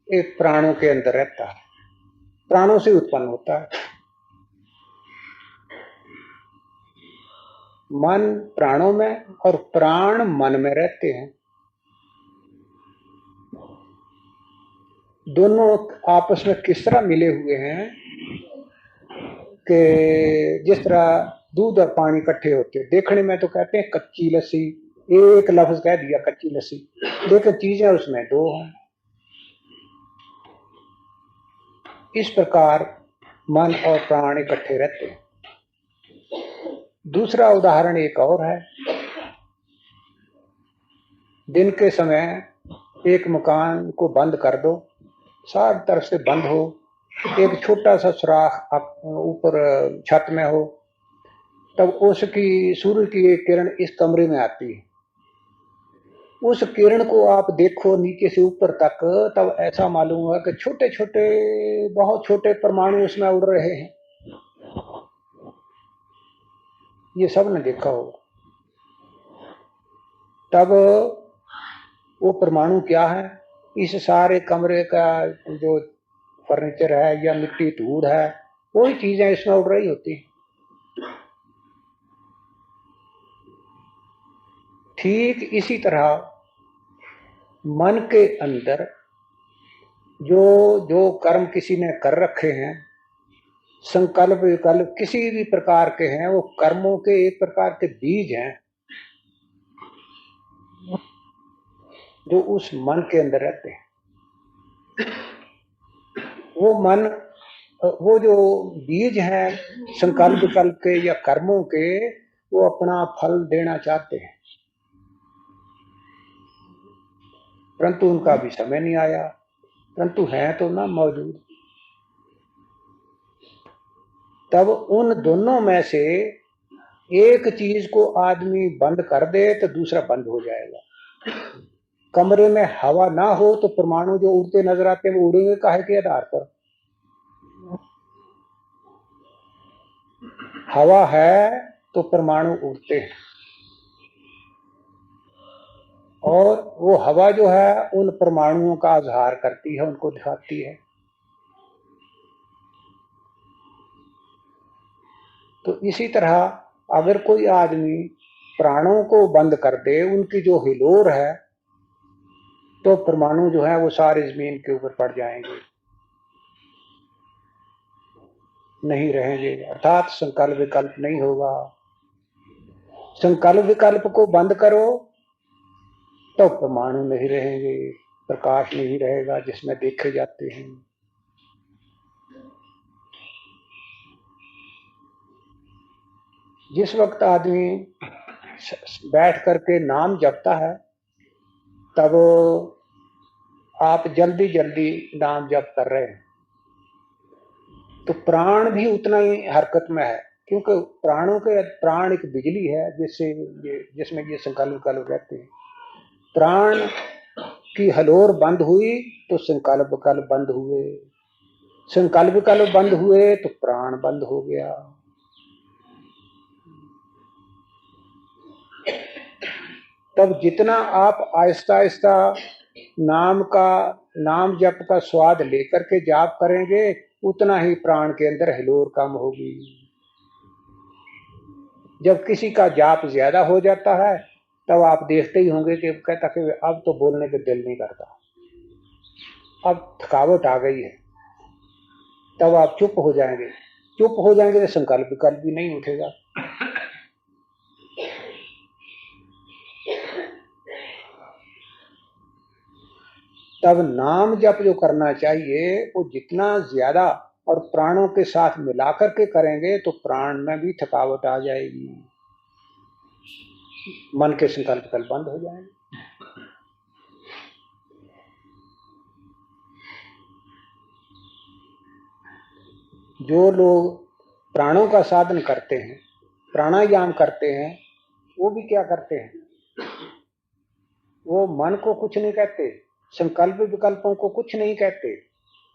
एक प्राणों के अंदर रहता है, प्राणों से उत्पन्न होता है। मन प्राणों में और प्राण मन में रहते हैं। दोनों आपस में किस तरह मिले हुए हैं कि जिस तरह दूध और पानी इकट्ठे होते हैं। देखने में तो कहते हैं कच्ची लस्सी, एक लफ्ज कह दिया कच्ची लस्सी, लेकिन चीजें उसमें दो हैं। इस प्रकार मन और प्राण इकट्ठे रहते हैं। दूसरा उदाहरण एक और है। दिन के समय एक मकान को बंद कर दो, सारी तरफ से बंद हो, एक छोटा सा सुराख ऊपर छत में हो, तब उसकी सूर्य की एक किरण इस कमरे में आती है। उस किरण को आप देखो नीचे से ऊपर तक, तब ऐसा मालूम हुआ कि छोटे छोटे बहुत छोटे परमाणु उसमें उड़ रहे हैं। ये सब ने देखा होगा। तब वो परमाणु क्या है, इस सारे कमरे का जो फर्नीचर है या मिट्टी धूल है, वही चीजें इसमें उड़ रही होती हैं। ठीक इसी तरह मन के अंदर जो जो कर्म किसी ने कर रखे हैं, संकल्प विकल्प किसी भी प्रकार के हैं, वो कर्मों के एक प्रकार के बीज हैं जो उस मन के अंदर रहते हैं। वो मन, वो जो बीज हैं संकल्प विकल्प के या कर्मों के, वो अपना फल देना चाहते हैं, परंतु उनका भी समय नहीं आया, परंतु है तो ना मौजूद। तब उन दोनों में से एक चीज को आदमी बंद कर दे तो दूसरा बंद हो जाएगा। कमरे में हवा ना हो तो परमाणु जो उड़ते नजर आते हैं वो उड़ेंगे काहे के आधार पर? हवा है तो परमाणु उड़ते हैं, और वो हवा जो है उन परमाणुओं का आधार करती है, उनको दिखाती है। तो इसी तरह अगर कोई आदमी प्राणों को बंद कर दे, उनकी जो हिलोर है, तो परमाणु जो है वो सारे जमीन के ऊपर पड़ जाएंगे, नहीं रहेंगे, अर्थात संकल्प विकल्प नहीं होगा। संकल्प विकल्प को बंद करो तो परमाणु नहीं रहेंगे, प्रकाश नहीं रहेगा जिसमें देखे जाते हैं। जिस वक्त आदमी बैठ करके नाम जपता है, तब आप जल्दी जल्दी नाम जप कर रहे हैं, तो प्राण भी उतना ही हरकत में है, क्योंकि प्राणों के प्राण एक बिजली है जिसमें ये संकल्प विकल्प रहते हैं। प्राण की हलोर बंद हुई तो संकल्प विकल्प बंद हुए, संकल्प विकल्प बंद हुए तो प्राण बंद हो गया। तब जितना आप आहिस्ता आहिस्ता नाम जप का स्वाद लेकर के जाप करेंगे, उतना ही प्राण के अंदर हिलोर कम होगी। जब किसी का जाप ज्यादा हो जाता है, तब आप देखते ही होंगे कि कहता कि अब तो बोलने के दिल नहीं करता, अब थकावट आ गई है, तब आप चुप हो जाएंगे। चुप हो जाएंगे तो संकल्प विकल्प भी नहीं उठेगा। तब नाम जप जो करना चाहिए वो जितना ज्यादा और प्राणों के साथ मिलाकर के करेंगे तो प्राण में भी थकावट आ जाएगी, मन के संकल्प विकल्प बंद हो जाएंगे। जो लोग प्राणों का साधन करते हैं, प्राणायाम करते हैं, वो भी क्या करते हैं, वो मन को कुछ नहीं कहते, संकल्प विकल्पों को कुछ नहीं कहते,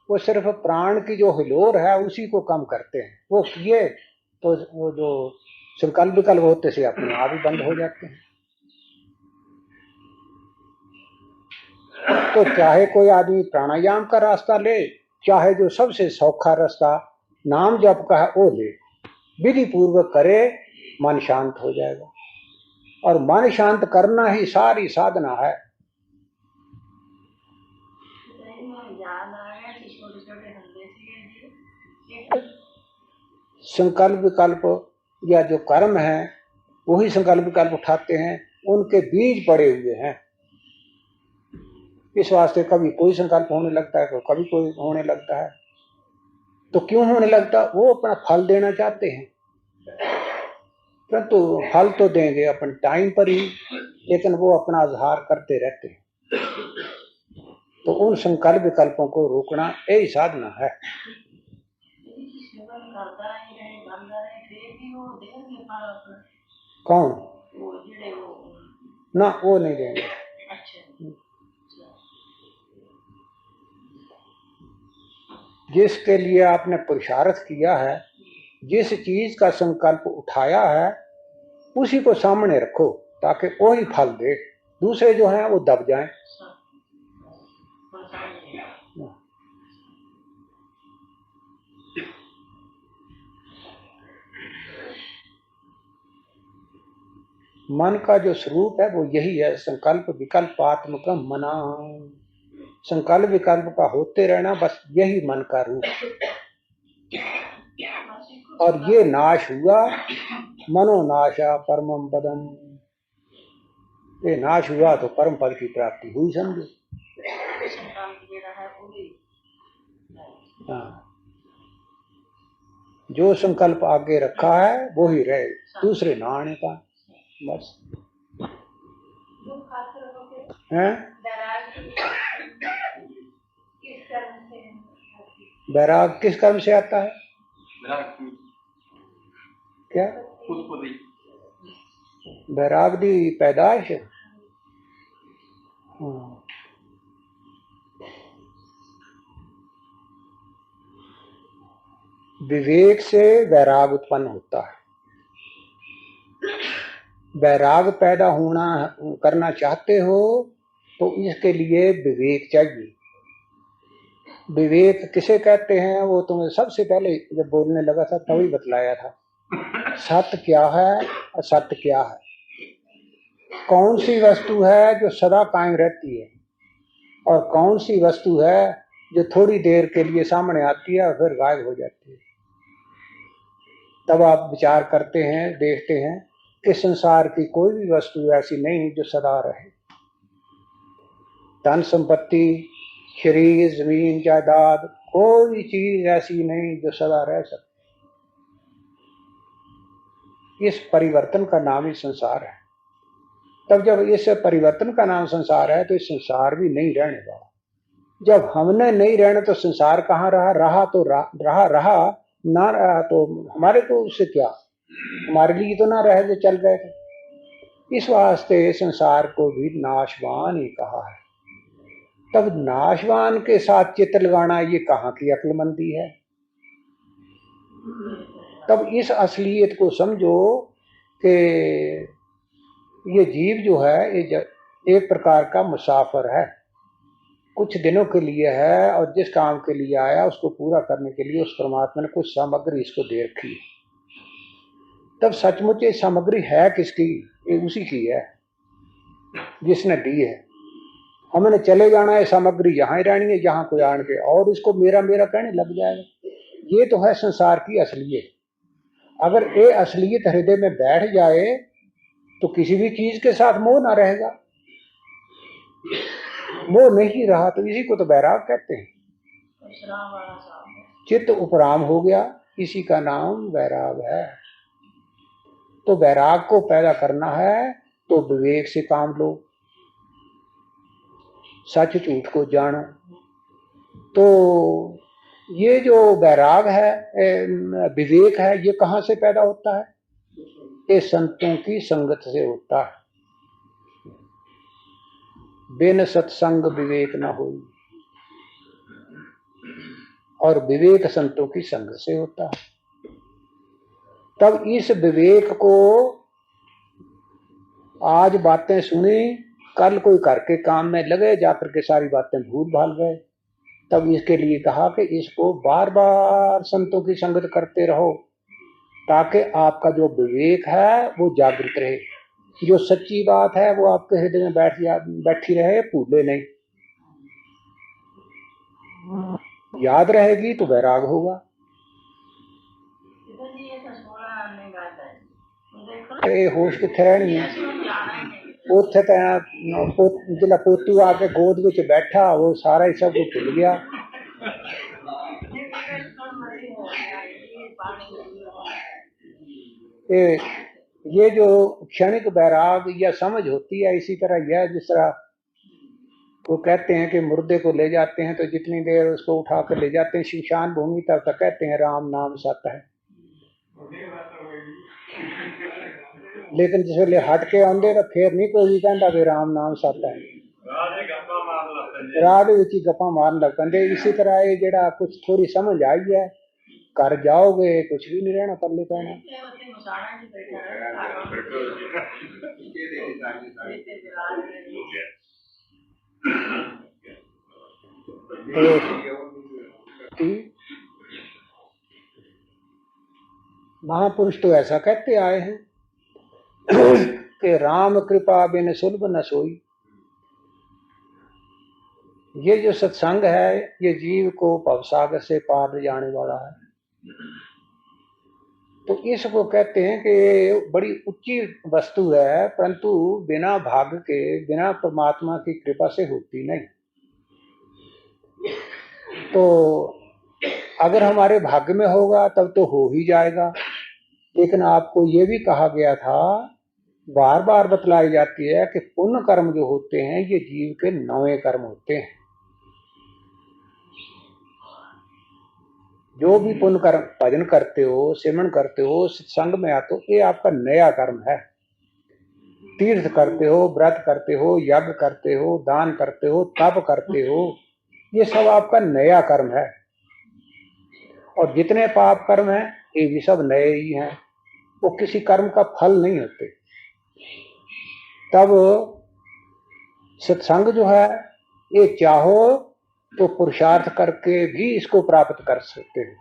वो सिर्फ प्राण की जो हिलोर है उसी को कम करते हैं। वो किए तो वो जो संकल्प विकल्प होते से अपने आप ही बंद हो जाते हैं। तो चाहे कोई आदमी प्राणायाम का रास्ता ले, चाहे जो सबसे सौखा रास्ता नाम जप का है वो ले, विधि पूर्वक करे, मन शांत हो जाएगा। और मन शांत करना ही सारी साधना है। संकल्प विकल्प या जो कर्म है वही संकल्प विकल्प उठाते हैं, उनके बीज पड़े हुए हैं। इस वास्ते कभी कोई संकल्प होने लगता है तो कभी कोई होने लगता है। तो क्यों होने लगता? वो अपना फल देना चाहते हैं, परंतु फल तो देंगे अपन टाइम पर ही, लेकिन वो अपना आधार करते रहते हैं। तो उन संकल्प विकल्पों को रोकना यही साधना है। कौन? ना, वो नहीं देंगे। जिसके लिए आपने पुरुषार्थ किया है, जिस चीज का संकल्प उठाया है, उसी को सामने रखो ताकि वो ही फल दे, दूसरे जो हैं वो दब जाएं। मन का जो स्वरूप है वो यही है, संकल्प विकल्पात्मक मना। संकल्प विकल्प का होते रहना, बस यही मन का रूप। और ये नाश हुआ, मनोनाशा परमम पदम। ये नाश हुआ तो परम पद की प्राप्ति हुई, समझो। हाँ, जो संकल्प आगे रखा है वो ही रहे, दूसरे ना आने का, बस। हैं? वैराग किस कर्म से आता है? क्या वैराग दी पैदाइश? विवेक से वैराग उत्पन्न होता है। वैराग पैदा होना करना चाहते हो तो इसके लिए विवेक चाहिए। विवेक किसे कहते हैं वो तुम्हें सबसे पहले जब बोलने लगा था तभी बतलाया था। सत्य क्या है, असत्य क्या है, कौन सी वस्तु है जो सदा कायम रहती है और कौन सी वस्तु है जो थोड़ी देर के लिए सामने आती है और फिर गायब हो जाती है। तब आप विचार करते हैं, देखते हैं कि संसार की कोई भी वस्तु ऐसी नहीं जो सदा रहे। धन संपत्ति, शरीर, जमीन, जायदाद, कोई चीज ऐसी नहीं जो सदा रह सकती। इस परिवर्तन का नाम ही संसार है। तब जब इस परिवर्तन का नाम संसार है तो इस संसार भी नहीं रहने वाला। जब हमने नहीं रहना तो संसार कहाँ रहा? रहा तो रहा, ना रहा तो हमारे को उससे क्या, हमारे लिए तो ना रहे जो चल गए थे। इस वास्ते संसार को भी नाशवान ही कहा है। तब नाशवान के साथ चित्त लगाना ये कहाँ की अक्लमंदी है? तब इस असलियत को समझो कि ये जीव जो है ये एक प्रकार का मुसाफिर है, कुछ दिनों के लिए है और जिस काम के लिए आया उसको पूरा करने के लिए उस परमात्मा ने कुछ सामग्री इसको दे रखी है। तब सचमुच ये सामग्री है किसकी? ये उसी की है जिसने दी है। हमने चले जाना है, सामग्री यहाँ ही रहनी है जहाँ कोई आन के और इसको मेरा मेरा कहने लग जाएगा। ये तो है संसार की असलियत। अगर ये असलियत हृदय में बैठ जाए तो किसी भी चीज के साथ मोह ना रहेगा। मोह नहीं रहा तो इसी को तो वैराग कहते हैं। चित्त उपराम हो गया, इसी का नाम वैराग है। तो वैराग को पैदा करना है तो विवेक से काम लो, सच झूठ को जानो। तो ये जो वैराग है, विवेक है, ये कहाँ से पैदा होता है? ये संतों की संगत से होता है। बिन सत्संग विवेक न हो। और विवेक संतों की संग से होता है। तब इस विवेक को आज बातें सुनी, कल कोई करके काम में लगे, जाकर के सारी बातें भूल भाल गए। तब इसके लिए कहा कि इसको बार बार संतों की संगत करते रहो, ताकि आपका जो विवेक है वो जागृत रहे, जो सच्ची बात है वो आपके हृदय में बैठी रहे, भूले नहीं। याद रहेगी तो वैराग होगा। होश किथे रहनी है, उत्थे जिला पोतू आके गोद विच बैठा, वो सारा ही सब कुछ भूल गया। ये जो क्षणिक वैराग या समझ होती है, इसी तरह यह जिस तरह वो कहते हैं कि मुर्दे को ले जाते हैं तो जितनी देर उसको उठा कर ले जाते हैं शमशान भूमि, तब तक कहते हैं राम नाम सत्य है, लेकिन जिसले हट के आंदे तो फिर नहीं कोई भी कहता भी राम नाम सत्य है, रात विच गप्पा मारन लग पेंदे। इसी तरह ये जेड़ा कुछ थोड़ी समझ आई है, कर जाओगे कुछ भी नहीं रहना, पल्ले पैना। महापुरुष तो ऐसा कहते आए हैं कि राम कृपा बिन सुलभ न सोई। ये जो सत्संग है ये जीव को भवसागर से पार ले जाने वाला है। तो इसको कहते हैं कि ये बड़ी ऊंची वस्तु है, परंतु बिना भाग्य के, बिना परमात्मा की कृपा से होती नहीं। तो अगर हमारे भाग्य में होगा तब तो हो ही जाएगा, लेकिन आपको ये भी कहा गया था, बार बार बतलाई जाती है कि पुण्य कर्म जो होते हैं ये जीव के नवे कर्म होते हैं। जो भी पुण्य कर्म, भजन करते हो, सिमरन करते हो, सत्संग में आते हो, ये आपका नया कर्म है। तीर्थ करते हो, व्रत करते हो, यज्ञ करते हो, दान करते हो, तप करते हो, ये सब आपका नया कर्म है। और जितने पाप कर्म हैं ये भी सब नए ही हैं, वो किसी कर्म का फल नहीं होते। तब सत्संग जो है ये चाहो तो पुरुषार्थ करके भी इसको प्राप्त कर सकते हैं।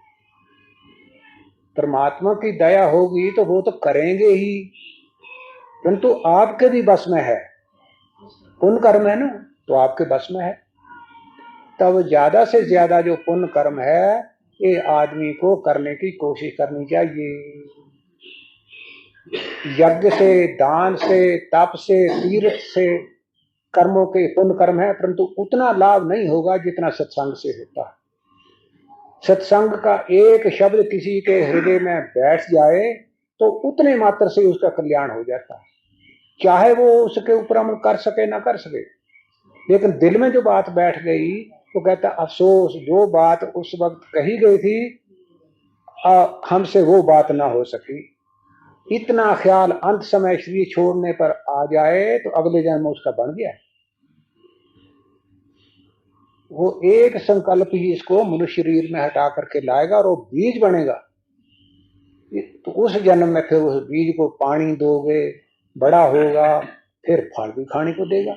परमात्मा की दया होगी तो वो तो करेंगे ही, परंतु आपके भी बस में है। पुण्य कर्म है ना, तो आपके बस में है। तब ज्यादा से ज्यादा जो पुण्य कर्म है ये आदमी को करने की कोशिश करनी चाहिए। यज्ञ से, दान से, तप से, तीर्थ से कर्मों के पुण्य कर्म है, परंतु उतना लाभ नहीं होगा जितना सत्संग से होता है। सत्संग का एक शब्द किसी के हृदय में बैठ जाए तो उतने मात्र से उसका कल्याण हो जाता है, चाहे वो उसके ऊपर अमल कर सके ना कर सके। लेकिन दिल में जो बात बैठ गई तो कहता अफसोस, जो बात उस वक्त कही गई थी हमसे वो बात ना हो सकी। इतना ख्याल अंत समय शरीर छोड़ने पर आ जाए तो अगले जन्म में उसका बन गया। वो एक संकल्प ही इसको मनुष्य शरीर में हटा करके लाएगा और वो बीज बनेगा। तो उस जन्म में फिर उस बीज को पानी दोगे, बड़ा होगा, फिर फल भी खाने को देगा।